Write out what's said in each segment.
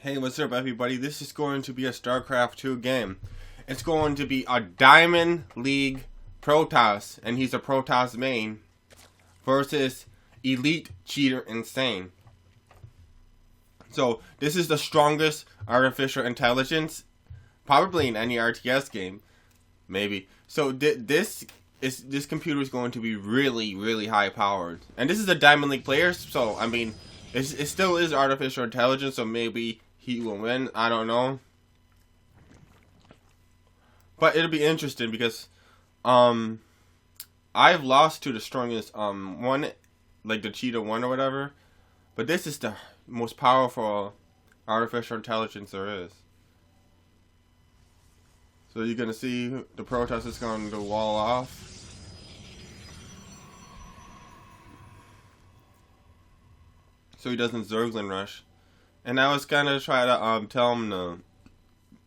Hey, what's up everybody? This is going to be a Starcraft 2 game. It's going to be a Diamond League Protoss, and he's a Protoss main, versus Elite Cheater Insane. So, this is the strongest artificial intelligence, probably in any RTS game. Maybe. So, this computer is going to be really high powered. And this is a Diamond League player, so, I mean, it still is artificial intelligence, so maybe he will win. I don't know. But it'll be interesting because I've lost to the strongest one, like the Cheetah 1 or whatever. But this is the most powerful artificial intelligence there is. So you're gonna see the Protoss is going to wall off. So he doesn't Zerglin rush. And I was gonna try to tell him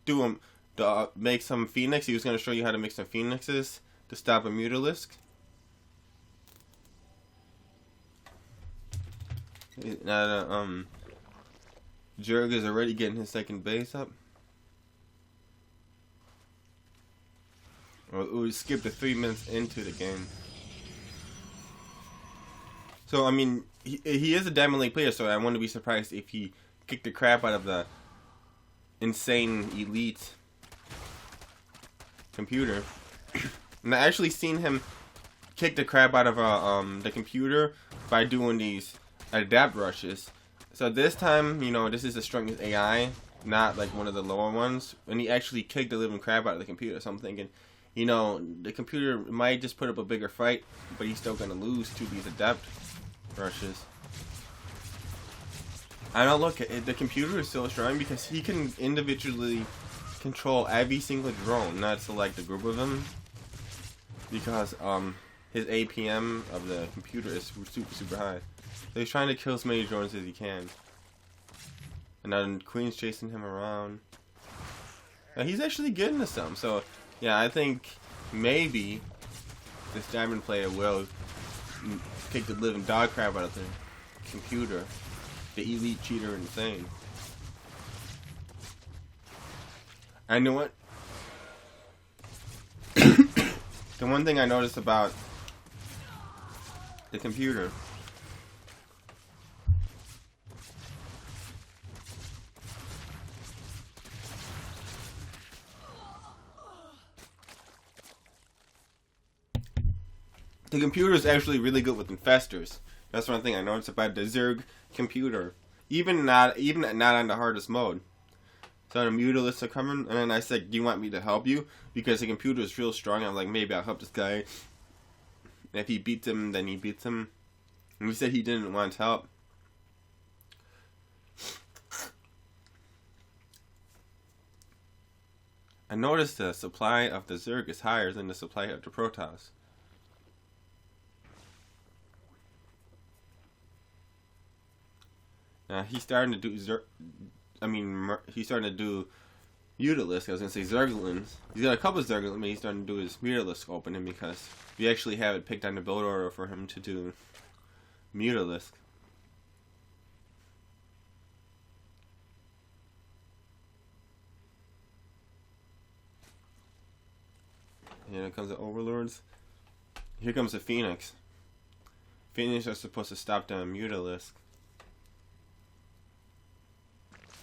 to make some Phoenix. He was gonna show you how to make some Phoenixes to stop a Mutalisk. Jurg is already getting his second base up. We skipped the 3 minutes into the game. So I mean, he is a Diamond League player, so I wouldn't be surprised if he kicked the crap out of the insane elite computer. And I actually seen him kick the crap out of the computer by doing these adept rushes. So this time, you know, this is the strongest AI, not like one of the lower ones. And he actually kicked the living crap out of the computer. So I'm thinking, you know, the computer might just put up a bigger fight, but he's still gonna lose to these adept rushes. I don't look, the computer is so strong because he can individually control every single drone, not select a group of them. Because his APM of the computer is super high. So he's trying to kill as many drones as he can. And then Queen's chasing him around. Now he's actually getting to some. So yeah, I think maybe this Diamond player will kick the living dog crap out of the computer. The Elite Cheater Insane. I know what? The one thing I noticed about the computer is actually really good with infestors. That's one thing I noticed about the Zerg computer. Even not on the hardest mode. So the Mutalisks are coming, and then I said, do you want me to help you? Because the computer is real strong. I'm like, maybe I'll help this guy. And if he beats him, then he beats him. And he said he didn't want help. I noticed the supply of the Zerg is higher than the supply of the Protoss. He's starting to do he's starting to do Mutalisk. I was gonna say Zerglins. He's got a couple of Zerglins, but he's starting to do his Mutalisk opening because we actually have it picked on the build order for him to do Mutalisk. Here comes the Overlords. Here comes the Phoenix. Phoenix are supposed to stop the Mutalisk.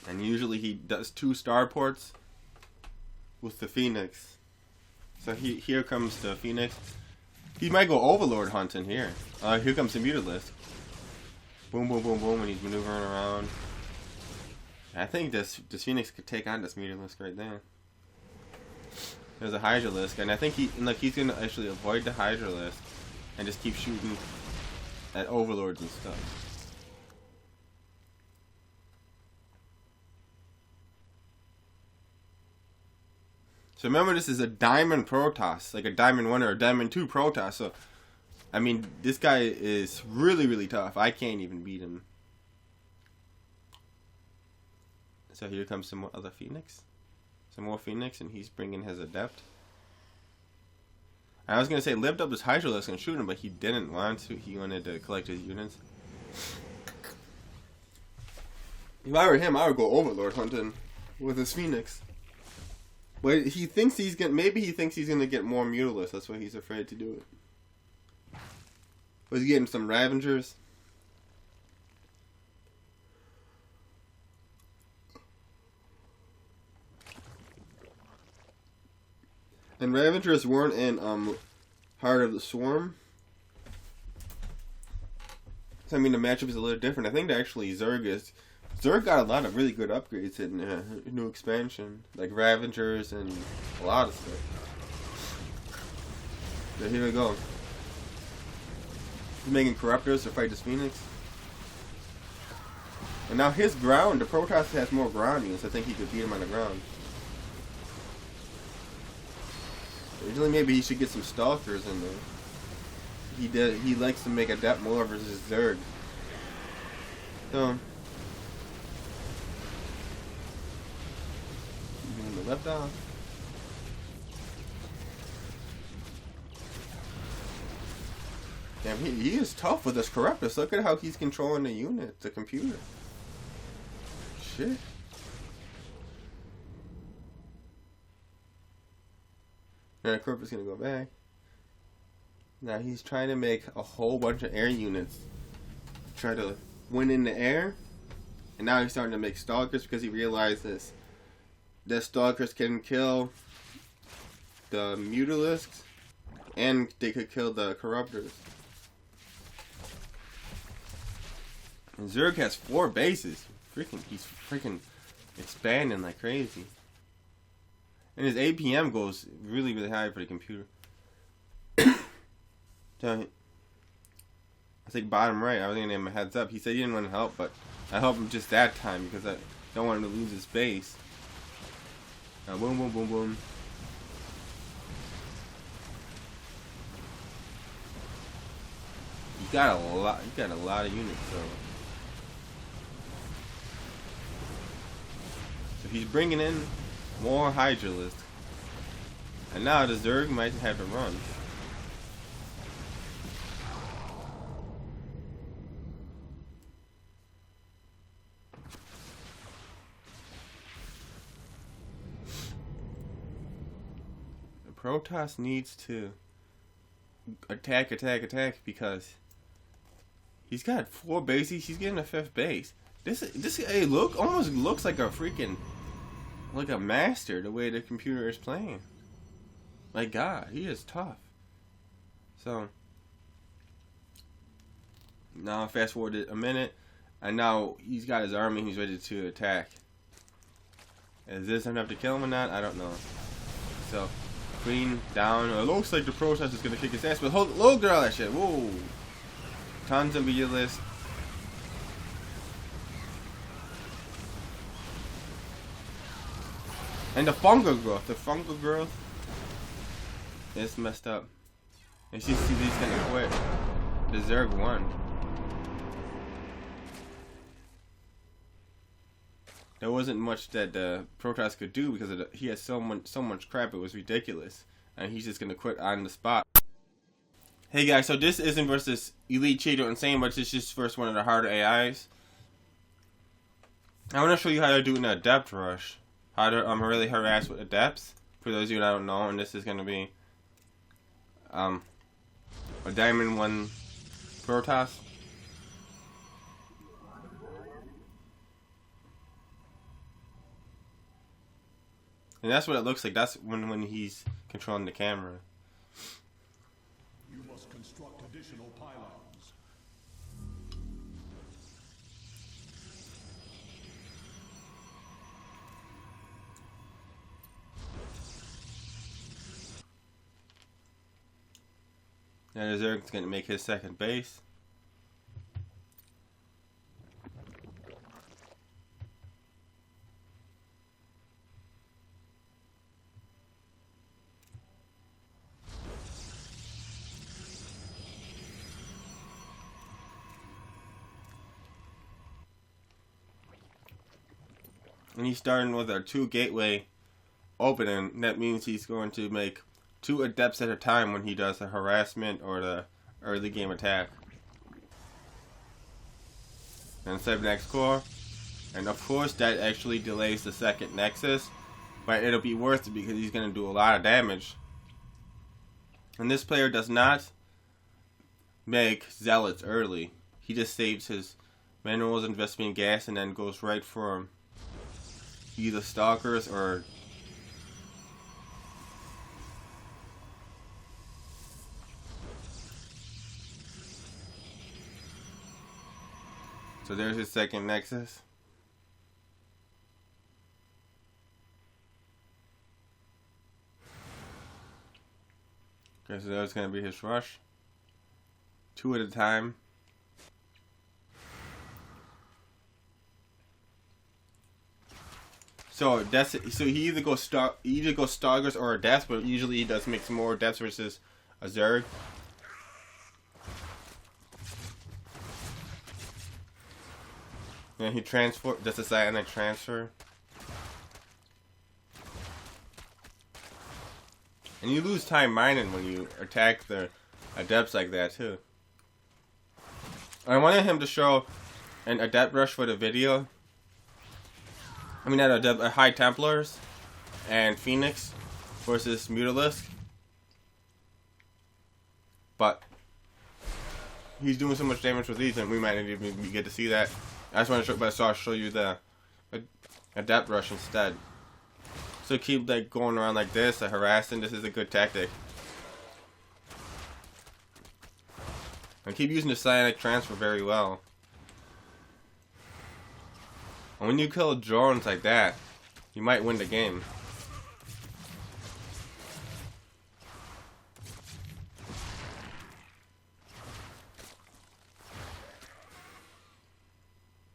And usually he does 2 starports with the Phoenix. So here comes the Phoenix. He might go Overlord hunting here. Here comes the Mutalisk. Boom, boom, boom, boom, and he's maneuvering around. I think this Phoenix could take on this Mutalisk right there. There's a Hydralisk, and I think he's gonna actually avoid the Hydralisk and just keep shooting at Overlords and stuff. So remember, this is a Diamond Protoss, like a Diamond 1 or a Diamond 2 Protoss. So, I mean, this guy is really tough. I can't even beat him. So here comes some more other Phoenix. Some more Phoenix, and he's bringing his Adept. I was going to say lift up his Hydralisk and shoot him, but he didn't want to. He wanted to collect his units. If I were him, I would go Overlord hunting with his Phoenix. But he thinks he's gonna. Maybe he thinks he's gonna get more Mutalisks. That's why he's afraid to do it. But he's getting some Ravengers. And Ravengers weren't in Heart of the Swarm. So I mean the matchup is a little different. I think that actually Zerg got a lot of really good upgrades in new expansion, like Ravengers and a lot of stuff. So here we go. He's making Corruptors to fight this Phoenix. And now his ground, the Protoss has more ground units. I think he could beat him on the ground. Originally, maybe he should get some Stalkers in there. He likes to make adept more versus Zerg. So, the left off. Damn, he is tough with his Corruptus. Look at how he's controlling the unit, the computer. Shit. Now Corpus gonna go back. Now he's trying to make a whole bunch of air units. Try to win in the air. And now he's starting to make Stalkers because he realizes that Stalkers can kill the Mutalisks and they could kill the Corruptors. And Zerg has 4 bases. He's freaking expanding like crazy. And his APM goes really, really high for the computer. So, I think bottom right, I was gonna give him a heads up. He said he didn't want to help, but I helped him just that time because I don't want him to lose his base. Now, boom, boom, boom, boom. You got a lot. You got a lot of units, so he's bringing in more Hydralisks. And now the Zerg might have to run. The Protoss needs to attack because he's got 4 bases. He's getting a 5th base. This hey, almost looks like a freaking like a master the way the computer is playing. My God, he is tough. So now fast forward a minute, and now he's got his army. He's ready to attack. Is this enough to kill him or not? I don't know. So Queen down. It looks like the Protoss is gonna kick his ass, but look at all that shit. Whoa, tons of Mutalisks. And the fungal growth is messed up. And she's gonna quit. The Zerg won. There wasn't much that the Protoss could do because he has so much crap. It was ridiculous, and he's just gonna quit on the spot. Hey guys, so this isn't versus Elite Cheat or Insane, but it's just versus one of the harder AIs. I want to show you how to do an adept rush. How to really harass with adepts. For those of you that don't know, and this is gonna be a Diamond 1 Protoss. And that's what it looks like. That's when he's controlling the camera. You must construct additional pylons. Now Zerg's gonna make his 2nd base. And he's starting with our 2 gateway opening. That means he's going to make 2 adepts at a time when he does the harassment or the early game attack. And 7x core. And of course that actually delays the second Nexus, but it'll be worth it because he's going to do a lot of damage. And this player does not make Zealots early. He just saves his minerals, investment in gas, and then goes right for either Stalkers or so there's his second Nexus. Okay, so that's going to be his rush. 2 at a time. So that's it. So he either goes Stalkers or Adepts, but usually he does mix more Adepts versus a Zerg. And he does a Cyanic transfer. And you lose time mining when you attack the Adepts like that too. I wanted him to show an Adept rush for the video. I mean, not a High Templars and Phoenix versus Mutalisk. But he's doing so much damage with these, and we might not even get to see that. I just want to show, but I'll show you the Adept rush instead. So keep like going around like this, harassing. This is a good tactic. And keep using the Cyanic transfer very well. And when you kill drones like that, you might win the game.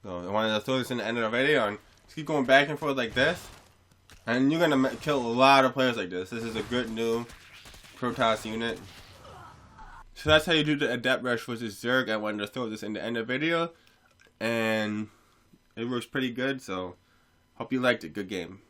So I wanted to throw this in the end of the video and just keep going back and forth like this. And you're gonna kill a lot of players like this. This is a good new Protoss unit. So that's how you do the Adept Rush versus Zerg. I wanted to throw this in the end of the video. And it works pretty good, so hope you liked it. Good game.